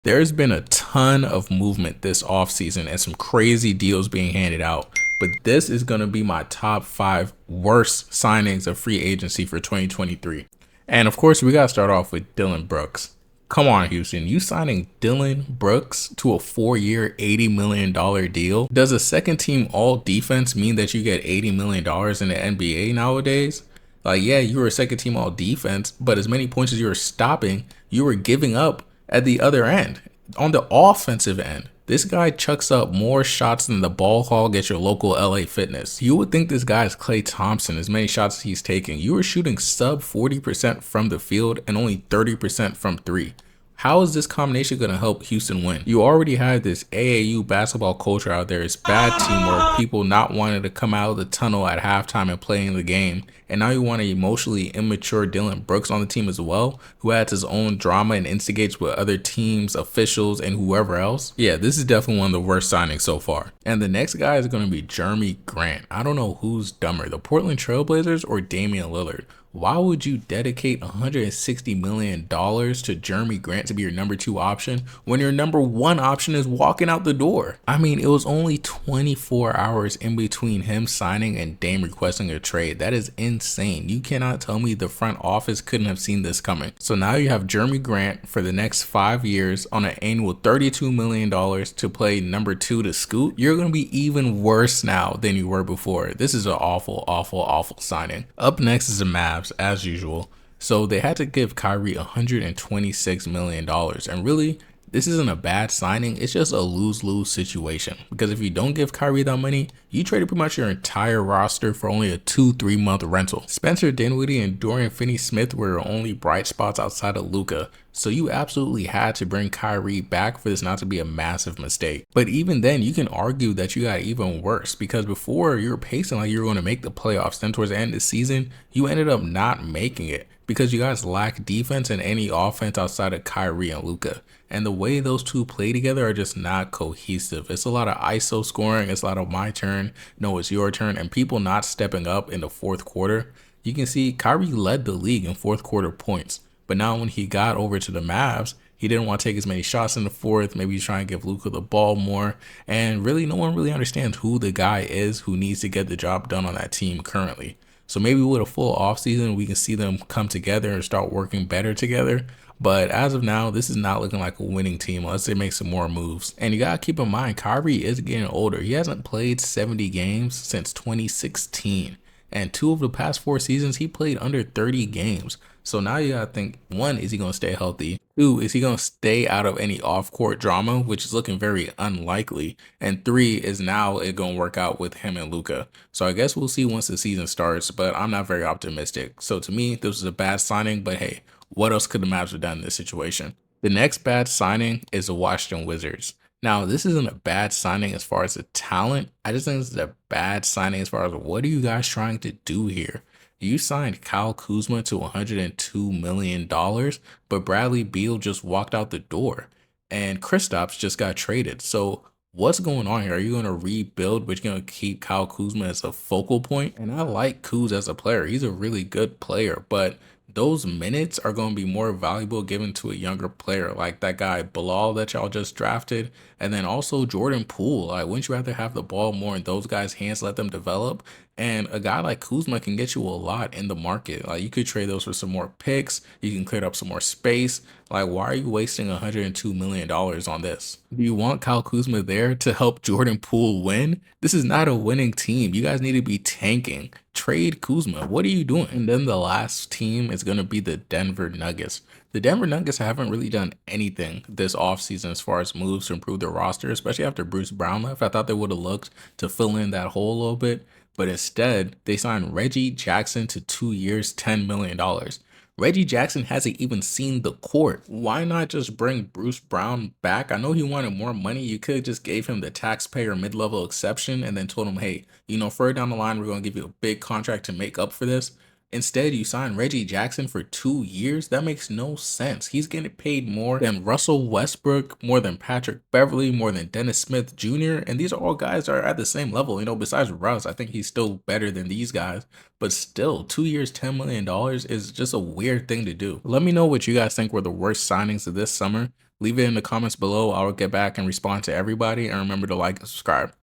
There's been a ton of movement this offseason and some crazy deals being handed out, but this is going to be my top 5 worst signings of free agency for 2023. And of course, we got to start off with Dillon Brooks. Come on, Houston, you signing Dillon Brooks to a 4-year, $80 million deal? Does a second team all defense mean that you get $80 million in the NBA nowadays? Like, yeah, you were a second team all defense, but as many points as you were stopping, you were giving up at the other end. On the offensive end, this guy chucks up more shots than the ball hog at your local LA Fitness. You would think this guy is Klay Thompson, as many shots as he's taking. You were shooting sub 40% from the field and only 30% from three. How is this combination going to help Houston win? You already have this AAU basketball culture out there. It's bad teamwork, people not wanting to come out of the tunnel at halftime and playing the game. And now you want an emotionally immature Dillon Brooks on the team as well, who adds his own drama and instigates with other teams, officials, and whoever else. Yeah, this is definitely one of the worst signings so far. And the next guy is going to be Jerami Grant. I don't know who's dumber, the Portland Trailblazers or Damian Lillard. Why would you dedicate $160 million to Jerami Grant to be your number 2 option when your number 1 option is walking out the door? I mean, it was only 24 hours in between him signing and Dame requesting a trade. That is insane. You cannot tell me the front office couldn't have seen this coming. So now you have Jerami Grant for the next 5 years on an annual $32 million to play number 2 to Scoot. You're going to be even worse now than you were before. This is an awful signing. Up next is the Mavs, as usual. So they had to give Kyrie $126 million. And really, this isn't a bad signing. It's just a lose-lose situation. Because if you don't give Kyrie that money, you traded pretty much your entire roster for only a 2-3 month rental. Spencer Dinwiddie and Dorian Finney-Smith were your only bright spots outside of Luka. So you absolutely had to bring Kyrie back for this not to be a massive mistake. But even then, you can argue that you got even worse, because before you were pacing like you were going to make the playoffs. Then towards the end of the season, you ended up not making it because you guys lack defense and any offense outside of Kyrie and Luka. And the way those two play together are just not cohesive. It's a lot of ISO scoring. It's a lot of my turn. No, it's your turn. And people not stepping up in the fourth quarter. You can see Kyrie led the league in fourth quarter points. But now when he got over to the Mavs, he didn't want to take as many shots in the fourth. Maybe he's trying to give Luka the ball more. And really, no one really understands who the guy is who needs to get the job done on that team currently. So maybe with a full offseason, we can see them come together and start working better together. But as of now, this is not looking like a winning team unless they make some more moves. And you got to keep in mind, Kyrie is getting older. He hasn't played 70 games since 2016. And 2 of the past 4 seasons, he played under 30 games. So now you got to think, 1, is he going to stay healthy? 2, is he going to stay out of any off-court drama, which is looking very unlikely? And 3, is now it going to work out with him and Luka? So I guess we'll see once the season starts, but I'm not very optimistic. So to me, this was a bad signing, but hey, what else could the Mavs have done in this situation? The next bad signing is the Washington Wizards. Now, this isn't a bad signing as far as the talent. I just think this is a bad signing as far as what are you guys trying to do here? You signed Kyle Kuzma to $102 million, but Bradley Beal just walked out the door. And Kristaps just got traded. So what's going on here? Are you going to rebuild, but you're going to keep Kyle Kuzma as a focal point? And I like Kuz as a player. He's a really good player, but those minutes are going to be more valuable given to a younger player like that guy Bilal that y'all just drafted, and then also Jordan Poole. Like, wouldn't you rather have the ball more in those guys' hands, let them develop? And a guy like Kuzma can get you a lot in the market. Like, you could trade those for some more picks. You can clear up some more space. Like, why are you wasting $102 million on this? Do you want Kyle Kuzma there to help Jordan Poole win? This is not a winning team. You guys need to be tanking. Trade Kuzma. What are you doing? And then the last team is going to be the Denver Nuggets. The Denver Nuggets haven't really done anything this offseason as far as moves to improve their roster, especially after Bruce Brown left. I thought they would have looked to fill in that hole a little bit, but instead they signed Reggie Jackson to 2 years, $10 million. Reggie Jackson hasn't even seen the court. Why not just bring Bruce Brown back? I know he wanted more money. You could have just gave him the taxpayer mid-level exception and then told him, hey, further down the line, we're going to give you a big contract to make up for this. Instead, you sign Reggie Jackson for 2 years. That makes no sense. He's getting paid more than Russell Westbrook, more than Patrick Beverly, more than Dennis Smith Jr. And these are all guys that are at the same level. Besides Russ, I think he's still better than these guys. But still, 2 years, $10 million is just a weird thing to do. Let me know what you guys think were the worst signings of this summer. Leave it in the comments below. I'll get back and respond to everybody. And remember to like and subscribe.